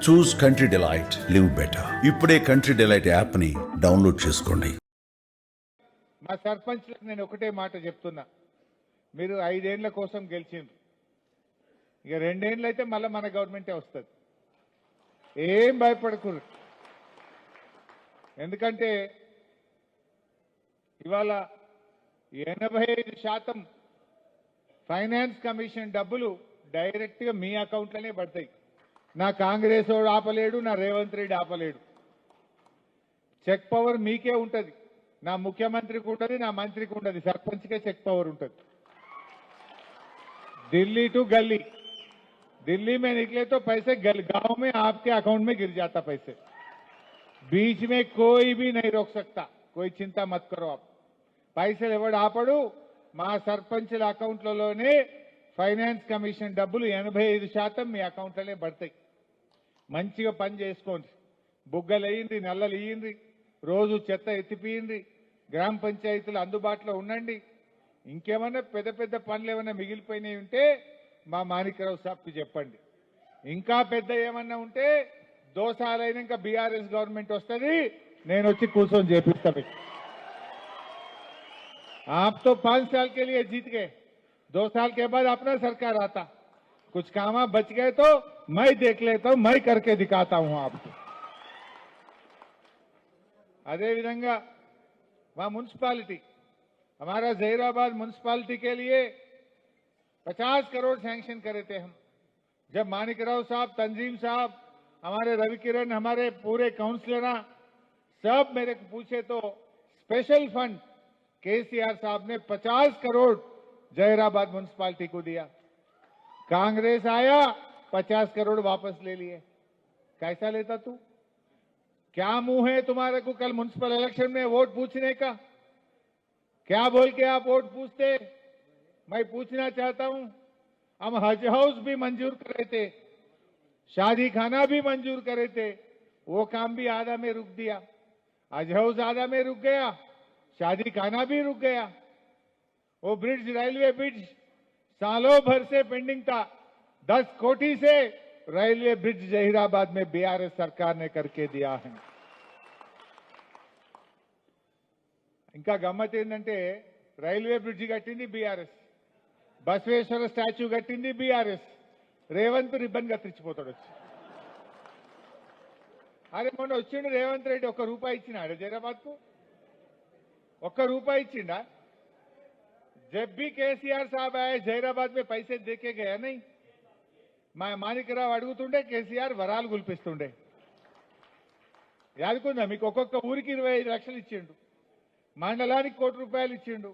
చూస్ country delight, live better. ఇప్పుడే country delight app ని download చేసుకోండి. మా సర్పంచ్లకు నేను ఒకటే మాట చెప్తున్నా, మీరు 5 ఏళ్ల కోసం గెలిచిండ్రు, ఇక 2 ఏళ్ళు అయితే మళ్ళీ మన గవర్నమెంటే వస్తుంది. ఏం భయపడకూడదు. ఎందుకంటే ఇవాళ 85% ఫైనాన్స్ కమిషన్ డబ్బులు డైరెక్ట్గా మీ అకౌంట్లోనే పడతాయి. నా కాంగ్రెస్ వాడు ఆపలేడు, నా రేవంత్ రెడ్డి ఆపలేడు. చెక్ పవర్ మీకే ఉంటుంది, నా ముఖ్యమంత్రికి ఉంటుంది, నా మంత్రికి ఉంటుంది, సర్పంచ్కే చెక్ పవర్ ఉంటుంది. दिल्ली टू गली, दिल्ली में निकले तो पैसे गांव में आपके अकाउंट में गिर जाता पैसे. बीच में कोई भी नहीं रोक सकता, कोई चिंता मत करो आप. పైసలు ఎవడు ఆపడు. మా సర్పంచుల అకౌంట్లలోనే ఫైనాన్స్ కమిషన్ డబ్బులు 85% మీ అకౌంట్లనే పడతాయి. మంచిగా పని చేసుకోండి. బుగ్గలు వేయండి, నల్లలు ఇయ్యండి, రోజు చెత్త ఎత్తిపియండి, గ్రామ పంచాయతీలు అందుబాటులో ఉండండి. ఇంకేమన్నా పెద్ద పెద్ద పనులు ఏమన్నా మిగిలిపోయినాయి ఉంటే మా మాణిక్యరావు సాబ్కి చెప్పండి. ఇంకా పెద్ద ఏమన్నా ఉంటే దోసాలైనాక బీఆర్ఎస్ గవర్నమెంట్ వస్తుంది, నేను వచ్చి కూర్చొని చేపిస్తా. आप तो 5 साल के लिए जीत गए, 2 साल के बाद अपना सरकार आता, कुछ काम बच गए तो मैं देख लेता हूं, मैं करके दिखाता हूं आपको. अदे विधंगा वहां म्युनिसिपालिटी, हमारा जहीराबाद म्युनिसिपालिटी के लिए 50 करोड़ सैंक्शन करे थे हम. जब माणिकराव साहब, तंजीम साहब, हमारे रवि किरण, हमारे पूरे काउंसिलर सब मेरे को पूछे तो स्पेशल फंड केसीआर साहब ने 50 करोड़ जहीराबाद म्युनिसिपालिटी को दिया. कांग्रेस आया 50 करोड़ वापस ले लिए. कैसा लेता तू? क्या मुंह है तुम्हारे को कल म्युनिसिपल इलेक्शन में वोट पूछने का? क्या बोल के आप वोट पूछते? मैं पूछना चाहता हूं, हम हज हाउस भी मंजूर करे थे, शादी खाना भी मंजूर करे थे, वो काम भी आधा में रुक दिया. हज हाउस आधा में रुक गया, शादी खाना भी रुक गया. वो ब्रिज, रेलवे ब्रिज सालों भर से पेंडिंग था. 10 कोटी से रेलवे ब्रिज जहीराबाद में बीआरएस सरकार ने करके दिया है. ఇంకా గమ్మత్ ఏంటంటే రైల్వే బ్రిడ్జి కట్టింది బీఆర్ఎస్, బసవేశ్వర స్టాచ్యూ కట్టింది బీఆర్ఎస్, రేవంత్ రిబ్బన్ కత్తిరించిపోతాడు వచ్చి. అరే మొన్న వచ్చిండు రేవంత్ రెడ్డి, ₹1 ఇచ్చినాడు జైరాబాద్ కు? ₹1 इच्छिंडा? जब भी केसीआर साहब आए जहीराबाद में पैसे देके गया नहीं. మాణిక్యరావు అడుగుతుండే, కేసీఆర్ వరాలు గుల్పిస్తుండే. యాదుకుందా మీకు? ఒక్కొక్క ఊరికి 25 లక్షలు ఇచ్చిండు, మండలానికి ₹1 ఇచ్చిండు,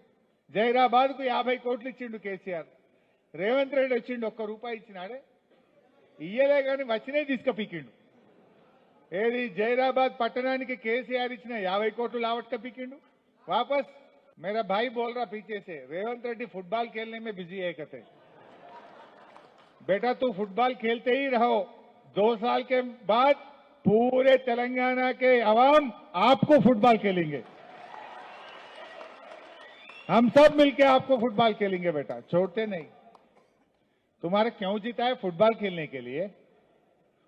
జహీరాబాద్ కు 50 కోట్లు ఇచ్చిండు కేసీఆర్. రేవంత్ రెడ్డి వచ్చిండు, ₹1 ఇచ్చినాడే? ఇయ్యలే కానీ వచ్చినే తీసుకపోయిండు. ఏది జహీరాబాద్ పట్టణానికి కేసీఆర్ ఇచ్చిన 50 కోట్లు లావట్క పీకిండు वापस. मेरा भाई बोल रहा पीछे से, रेवंत रेड्डी फुटबॉल खेलने में बिजी है कहते. बेटा तू फुटबॉल खेलते ही रहो, 2 साल के बाद पूरे तेलंगाना के अवाम आपको फुटबॉल खेलेंगे. हम सब मिलके आपको फुटबॉल खेलेंगे बेटा, छोड़ते नहीं. तुम्हारे क्यों जीता है फुटबॉल खेलने के लिए?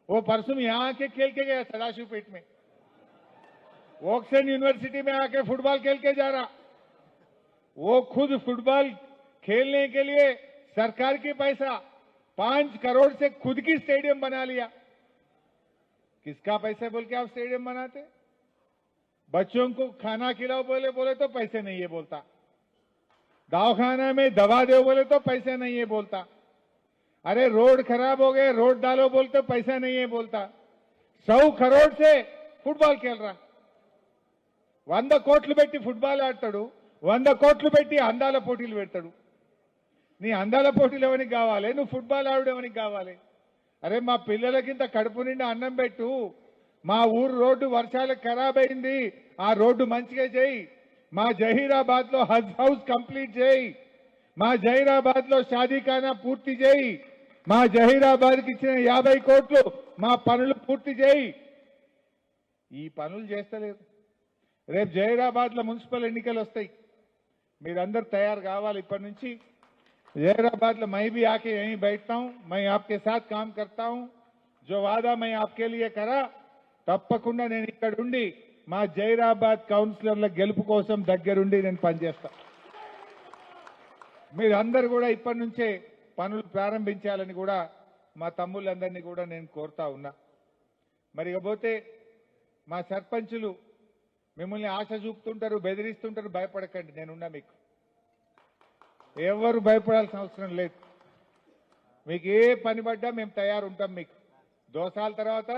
वो परसों यहां आके खेल के गया सदाशिवपेट में, वॉक्सन यूनिवर्सिटी में आके फुटबॉल खेल के जा रहा. वो खुद फुटबॉल खेलने के लिए सरकार की पैसा 5 करोड़ से खुद की स्टेडियम बना लिया. किसका पैसा बोल के आप स्टेडियम बनाते? बच्चों को खाना खिलाओ बोले तो पैसे नहीं है बोलता, दवाखाना में दवा दो बोले तो पैसे नहीं है बोलता, अरे रोड खराब हो गए रोड डालो बोलते तो पैसा नहीं है बोलता. 100 करोड़ से फुटबॉल खेल रहा. 100 కోట్లు పెట్టి ఫుట్బాల్ ఆడతాడు, 100 కోట్లు పెట్టి అందాల పోటీలు పెడతాడు. నీ అందాల పోటీలు ఎవరికి కావాలి? నువ్వు ఫుట్బాల్ ఆడు ఎవరికి కావాలి? అరే మా పిల్లలకింత కడుపు నిండా అన్నం పెట్టు. మా ఊరు రోడ్డు వర్షాలకు ఖరాబ్ అయింది, ఆ రోడ్డు మంచిగా చేయి. మా జహీరాబాద్ లో హజ్ హౌస్ కంప్లీట్ చేయి. మా జహీరాబాద్ లో షాదీఖానా పూర్తి చేయి. మా జహీరాబాద్ కి ఇచ్చిన 50 కోట్లు మా పనులు పూర్తి చేయి. ఈ పనులు చేస్తలేదు. రేపు జహీరాబాద్ లో మున్సిపల్ ఎన్నికలు వస్తాయి, మీరందరూ తయారు కావాలి ఇప్పటి నుంచి. जहीराबाद में मैं भी आके यहीं बैठता हूं, मैं आपके साथ काम करता हूं. जो वादा मैं आपके लिए करा తప్పకుండా నేను ఇక్కడ ఉండి మా జైరాబాద్ కౌన్సిలర్ల గెలుపు కోసం దగ్గరుండి నేను పనిచేస్తా. మీరందరూ కూడా ఇప్పటి నుంచే పనులు ప్రారంభించాలని కూడా మా తమ్ముళ్ళందరినీ కూడా నేను కోరుతా ఉన్నా. మరి ఇకపోతే మా సర్పంచులు మిమ్మల్ని ఆశ చూపుతుంటారు, బెదిరిస్తుంటారు, భయపడకండి, నేనున్నా మీకు. ఎవరు భయపడాల్సిన అవసరం లేదు. మీకు ఏ పని పడ్డా మేము తయారు ఉంటాం. మీకు దోసాల తర్వాత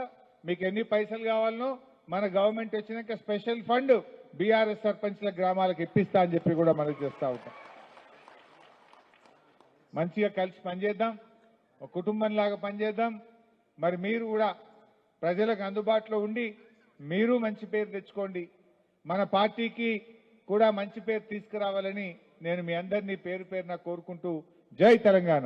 మీకు ఎన్ని పైసలు కావాలనో మన గవర్నమెంట్ వచ్చినాక స్పెషల్ ఫండ్ బీఆర్ఎస్ సర్పంచ్ల గ్రామాలకు ఇప్పిస్తా అని చెప్పి కూడా మనం చేస్తూ ఉంటాం. మంచిగా కలిసి పనిచేద్దాం, ఒక కుటుంబంలాగా పనిచేద్దాం. మరి మీరు కూడా ప్రజలకు అందుబాటులో ఉండి మీరు మంచి పేరు తెచ్చుకోండి. మన పార్టీకి కూడా మంచి పేరు తీసుకురావాలని నేను మీ అందరినీ పేరు పేరున కోరుకుంటూ జై తెలంగాణ.